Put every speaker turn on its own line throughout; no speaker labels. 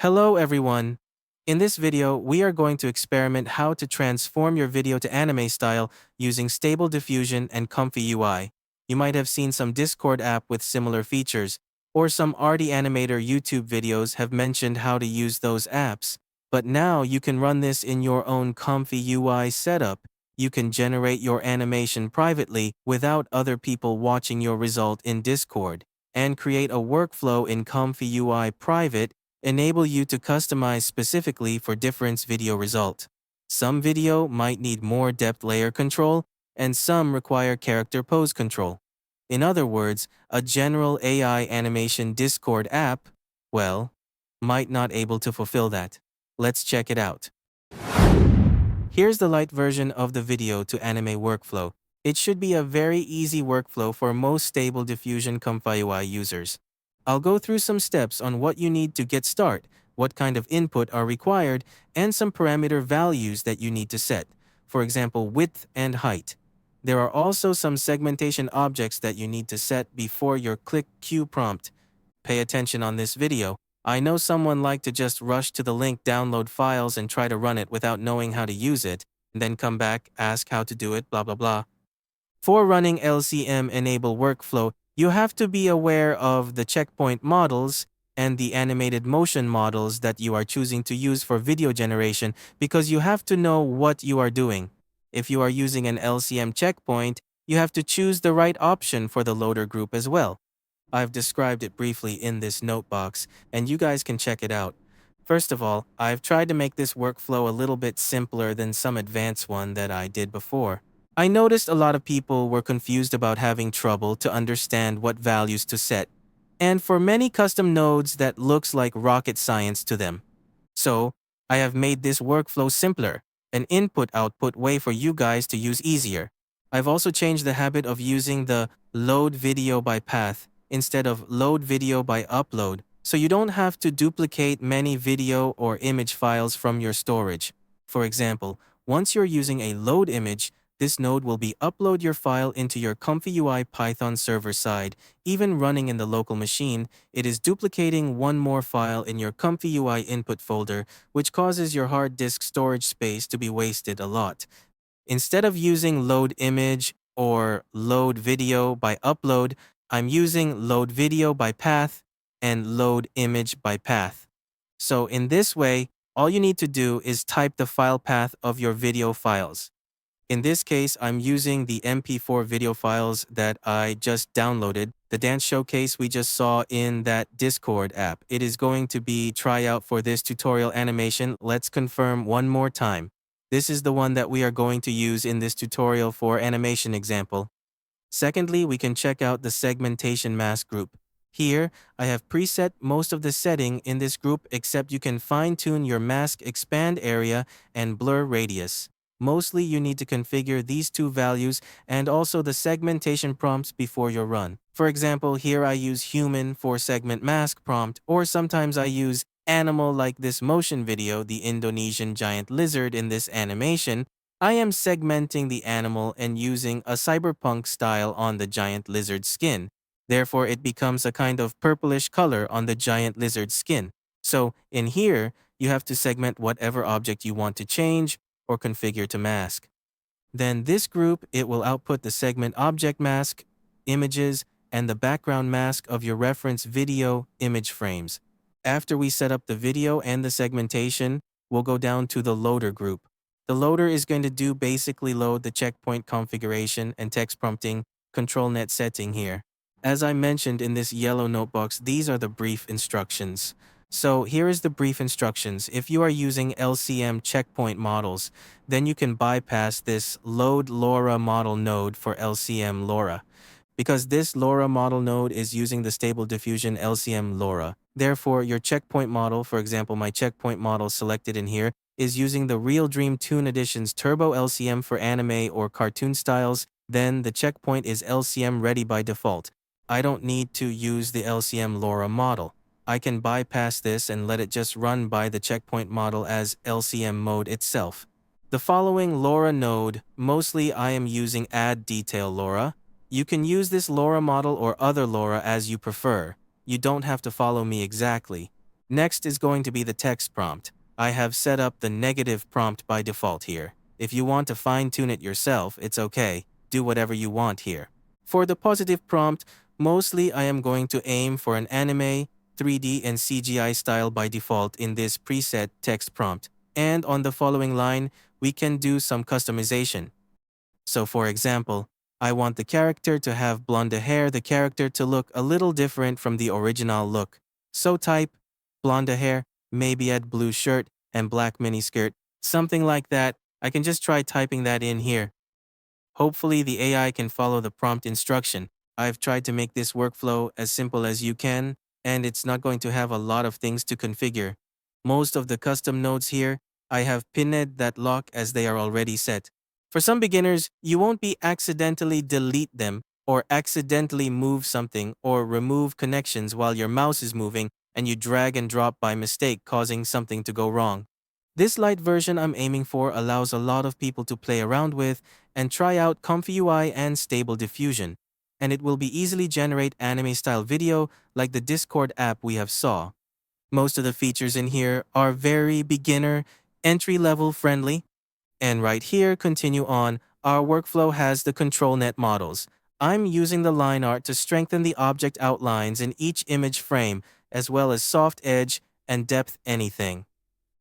Hello everyone! In this video, we are going to experiment how to transform your video to anime style using Stable Diffusion and ComfyUI. You might have seen some Discord app with similar features, or some arty animator YouTube videos have mentioned how to use those apps. But now you can run this in your own ComfyUI setup. You can generate your animation privately without other people watching your result in Discord, and create a workflow in ComfyUI private enable you to customize specifically for different video result. Some video might need more depth layer control, and some require character pose control. In other words, a general AI animation Discord app, well, might not able to fulfill that. Let's check it out. Here's the light version of the video to anime workflow. It should be a very easy workflow for most Stable Diffusion ComfyUI users. I'll go through some steps on what you need to get started, what kind of input are required, and some parameter values that you need to set, for example, width and height. There are also some segmentation objects that you need to set before your click Q prompt. Pay attention on this video. I know someone like to just rush to the link, download files, and try to run it without knowing how to use it, and then come back, ask how to do it, blah blah blah. For running LCM enable workflow, you have to be aware of the checkpoint models and the animated motion models that you are choosing to use for video generation because you have to know what you are doing. If you are using an LCM checkpoint, you have to choose the right option for the loader group as well. I've described it briefly in this note box, and you guys can check it out. First of all, I've tried to make this workflow a little bit simpler than some advanced one that I did before. I noticed a lot of people were confused about having trouble to understand what values to set, and for many custom nodes that looks like rocket science to them. So, I have made this workflow simpler, an input-output way for you guys to use easier. I've also changed the habit of using the load video by path instead of load video by upload, so you don't have to duplicate many video or image files from your storage. For example, once you're using a load image, this node will be upload your file into your ComfyUI Python server side. Even running in the local machine, it is duplicating one more file in your ComfyUI input folder, which causes your hard disk storage space to be wasted a lot. Instead of using load image or load video by upload, I'm using load video by path and load image by path. So in this way, all you need to do is type the file path of your video files. In this case, I'm using the MP4 video files that I just downloaded, the dance showcase we just saw in that Discord app. It is going to be tryout for this tutorial animation. Let's confirm one more time. This is the one that we are going to use in this tutorial for animation example. Secondly, we can check out the segmentation mask group. Here, I have preset most of the setting in this group, except you can fine-tune your mask expand area and blur radius. Mostly, you need to configure these two values and also the segmentation prompts before your run. For example, here I use human for segment mask prompt, or sometimes I use animal like this motion video, the Indonesian giant lizard in this animation. I am segmenting the animal and using a cyberpunk style on the giant lizard skin. Therefore, it becomes a kind of purplish color on the giant lizard skin. So, in here, you have to segment whatever object you want to change or configure to mask. Then this group, it will output the segment object mask, images, and the background mask of your reference video image frames. After we set up the video and the segmentation, we'll go down to the loader group. The loader is going to do basically load the checkpoint configuration and text prompting ControlNet setting here. As I mentioned in this yellow notebox, these are the brief instructions. So here is the brief instructions. If you are using LCM checkpoint models, then you can bypass this load LoRa model node for LCM LoRa, because this LoRa model node is using the Stable Diffusion LCM LoRa. Therefore, your checkpoint model, for example, my checkpoint model selected in here, is using the Real Dream Toon Edition's Turbo LCM for anime or cartoon styles. Then the checkpoint is LCM ready by default. I don't need to use the LCM LoRa model. I can bypass this and let it just run by the checkpoint model as LCM mode itself. The following LoRa node, mostly I am using Add Detail LoRa. You can use this LoRa model or other LoRa as you prefer. You don't have to follow me exactly. Next is going to be the text prompt. I have set up the negative prompt by default here. If you want to fine-tune it yourself, it's okay. Do whatever you want here. For the positive prompt, mostly I am going to aim for an anime, 3D, and CGI style by default in this preset text prompt. And on the following line, we can do some customization. So for example, I want the character to have blonde hair, the character to look a little different from the original look. So type blonde hair, maybe add blue shirt and black miniskirt, something like that. I can just try typing that in here. Hopefully the AI can follow the prompt instruction. I've tried to make this workflow as simple as you can, and it's not going to have a lot of things to configure. Most of the custom nodes here, I have pinned that lock as they are already set. For some beginners, you won't be accidentally delete them or accidentally move something or remove connections while your mouse is moving and you drag and drop by mistake, causing something to go wrong. This light version I'm aiming for allows a lot of people to play around with and try out ComfyUI and Stable Diffusion, and it will be easily generate anime-style video like the Discord app we have saw. Most of the features in here are very beginner, entry-level friendly. And right here, continue on, our workflow has the ControlNet models. I'm using the line art to strengthen the object outlines in each image frame, as well as soft edge and depth anything.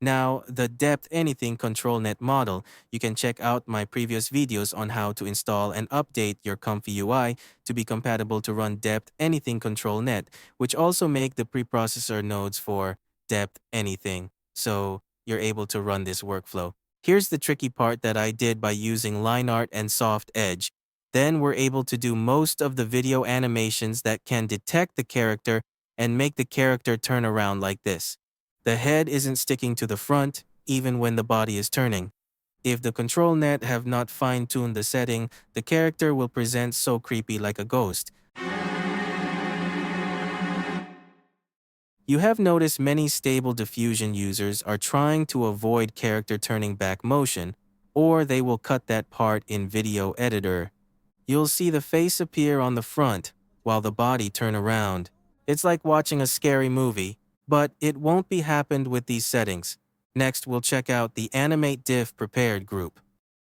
Now, the Depth Anything ControlNet model, you can check out my previous videos on how to install and update your ComfyUI to be compatible to run Depth Anything ControlNet, which also make the preprocessor nodes for Depth Anything, so you're able to run this workflow. Here's the tricky part that I did by using line art and soft edge. Then we're able to do most of the video animations that can detect the character and make the character turn around like this. The head isn't sticking to the front, even when the body is turning. If the ControlNet have not fine-tuned the setting, the character will present so creepy like a ghost. You have noticed many Stable Diffusion users are trying to avoid character turning back motion, or they will cut that part in Video Editor. You'll see the face appear on the front, while the body turn around. It's like watching a scary movie, but it won't be happened with these settings. Next, we'll check out the Animate Diff Prepared group.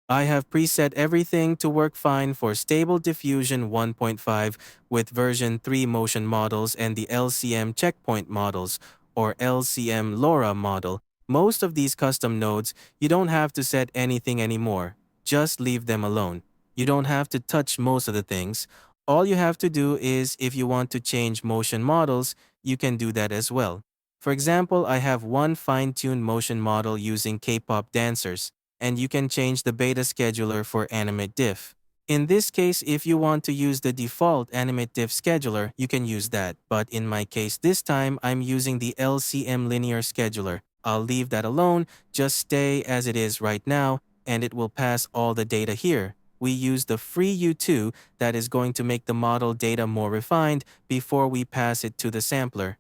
I have preset everything to work fine for Stable Diffusion 1.5 with version 3 motion models and the LCM checkpoint models, or LCM LoRa model. Most of these custom nodes, you don't have to set anything anymore. Just leave them alone. You don't have to touch most of the things. All you have to do is, if you want to change motion models, you can do that as well. For example, I have one fine-tuned motion model using K-pop dancers, and you can change the beta scheduler for Animate Diff. In this case, if you want to use the default Animate Diff scheduler, you can use that. But in my case this time, I'm using the LCM linear scheduler. I'll leave that alone, just stay as it is right now, and it will pass all the data here. We use the free U2 that is going to make the model data more refined before we pass it to the sampler.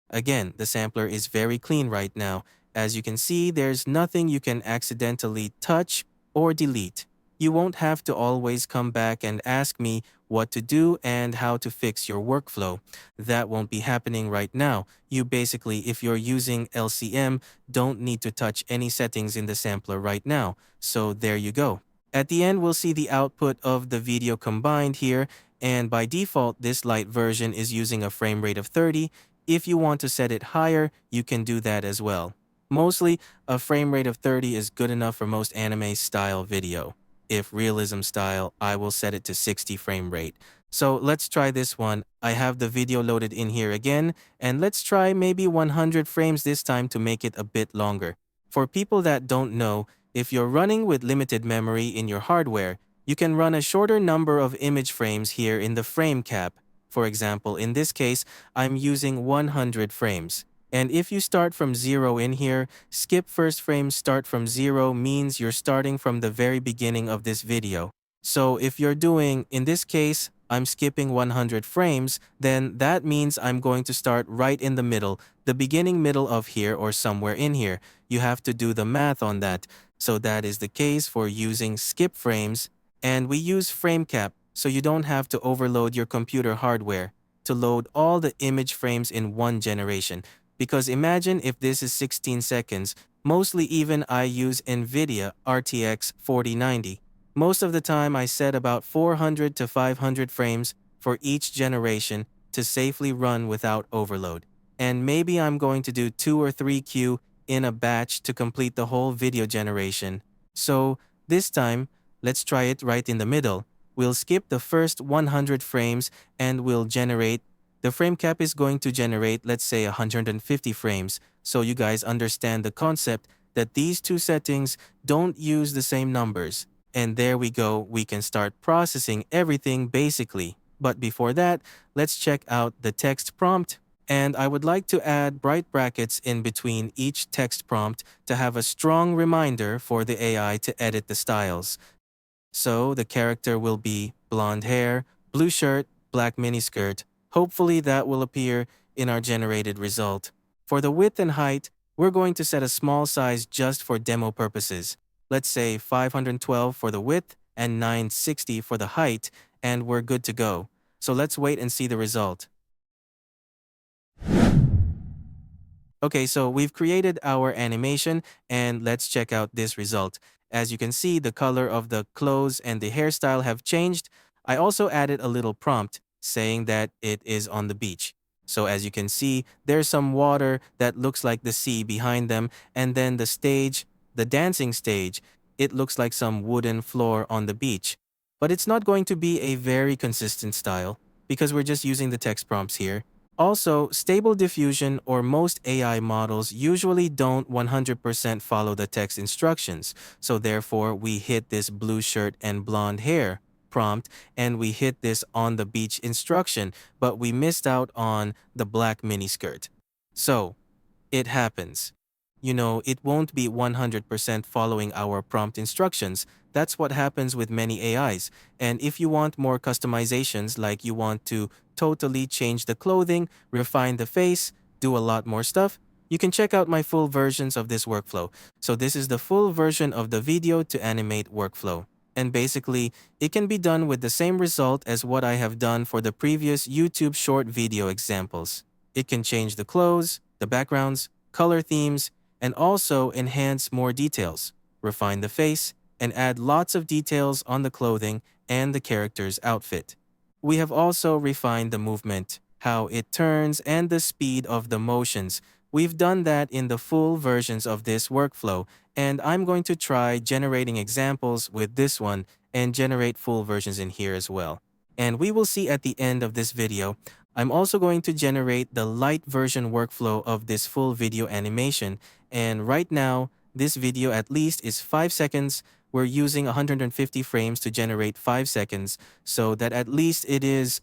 Again, the sampler is very clean right now. As you can see, there's nothing you can accidentally touch or delete. You won't have to always come back and ask me what to do and how to fix your workflow. That won't be happening right now. You basically, if you're using LCM, don't need to touch any settings in the sampler right now. So there you go. At the end, we'll see the output of the video combined here, and by default, this light version is using a frame rate of 30. If you want to set it higher, you can do that as well. Mostly, a frame rate of 30 is good enough for most anime-style video. If realism style, I will set it to 60 frame rate. So let's try this one. I have the video loaded in here again, and let's try maybe 100 frames this time to make it a bit longer. For people that don't know, if you're running with limited memory in your hardware, you can run a shorter number of image frames here in the frame cap. For example, in this case, I'm using 100 frames. And if you start from 0 in here, skip first frame start from 0 means you're starting from the very beginning of this video. So if you're doing, in this case, I'm skipping 100 frames, then that means I'm going to start right in the middle, the beginning middle of here or somewhere in here. You have to do the math on that. So that is the case for using skip frames, and we use frame cap so you don't have to overload your computer hardware to load all the image frames in one generation. Because imagine if this is 16 seconds, mostly even I use NVIDIA RTX 4090. Most of the time I set about 400 to 500 frames for each generation to safely run without overload. And maybe I'm going to do 2 or 3 Q in a batch to complete the whole video generation. So this time, let's try it right in the middle. We'll skip the first 100 frames and we'll generate. The frame cap is going to generate, let's say, 150 frames, so you guys understand the concept that these two settings don't use the same numbers. And there we go, we can start processing everything basically. But before that, let's check out the text prompt. And I would like to add bright brackets in between each text prompt to have a strong reminder for the AI to edit the styles. So the character will be blonde hair, blue shirt, black miniskirt. Hopefully that will appear in our generated result. For the width and height, we're going to set a small size just for demo purposes. Let's say 512 for the width and 960 for the height, and we're good to go. So let's wait and see the result. Okay, so we've created our animation, and let's check out this result. As you can see, the color of the clothes and the hairstyle have changed. I also added a little prompt saying that it is on the beach. So as you can see, there's some water that looks like the sea behind them, and then the stage, the dancing stage, it looks like some wooden floor on the beach. But it's not going to be a very consistent style because we're just using the text prompts here. Also, Stable Diffusion or most AI models usually don't 100% follow the text instructions, so therefore we hit this blue shirt and blonde hair prompt and we hit this on the beach instruction, but we missed out on the black miniskirt. So, it happens. You know, it won't be 100% following our prompt instructions. That's what happens with many AIs. And if you want more customizations, like you want to totally change the clothing, refine the face, do a lot more stuff, you can check out my full versions of this workflow. So this is the full version of the video to animate workflow. And basically, it can be done with the same result as what I have done for the previous YouTube short video examples. It can change the clothes, the backgrounds, color themes, and also enhance more details, refine the face, and add lots of details on the clothing and the character's outfit. We have also refined the movement, how it turns, and the speed of the motions. We've done that in the full versions of this workflow, and I'm going to try generating examples with this one and generate full versions in here as well. And we will see at the end of this video. I'm also going to generate the light version workflow of this full video animation, and right now, this video at least is 5 seconds. We're using 150 frames to generate 5 seconds, so that at least it is,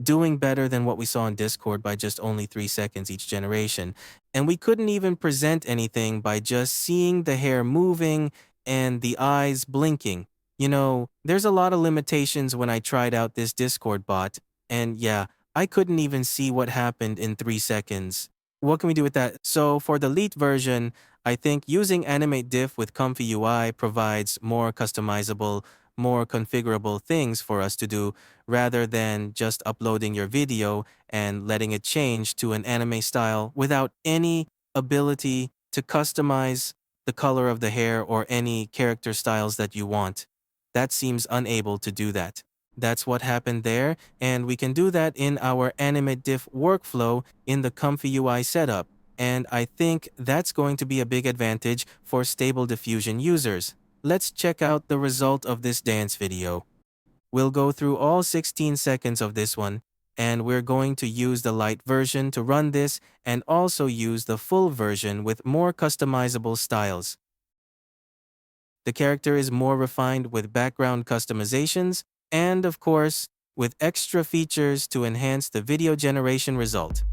doing better than what we saw in Discord by just only 3 seconds each generation. And we couldn't even present anything by just seeing the hair moving and the eyes blinking. There's a lot of limitations when I tried out this Discord bot, and yeah, I couldn't even see what happened in 3 seconds. What can we do with that? So for the Lite version, I think using Animate Diff with ComfyUI provides more customizable, more configurable things for us to do rather than just uploading your video and letting it change to an anime style without any ability to customize the color of the hair or any character styles that you want. That seems unable to do that. That's what happened there, and we can do that in our Animate Diff workflow in the ComfyUI setup. And I think that's going to be a big advantage for Stable Diffusion users. Let's check out the result of this dance video. We'll go through all 16 seconds of this one, and we're going to use the light version to run this and also use the full version with more customizable styles. The character is more refined with background customizations and, of course, with extra features to enhance the video generation result.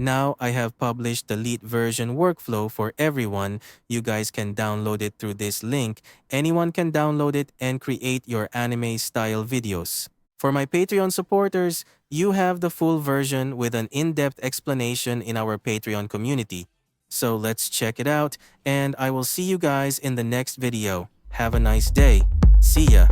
Now I have published the lead version workflow for everyone. You guys can download it through this link. Anyone can download it and create your anime style videos. For my Patreon supporters, you have the full version with an in-depth explanation in our Patreon community. So let's check it out, and I will see you guys in the next video. Have a nice day. See ya.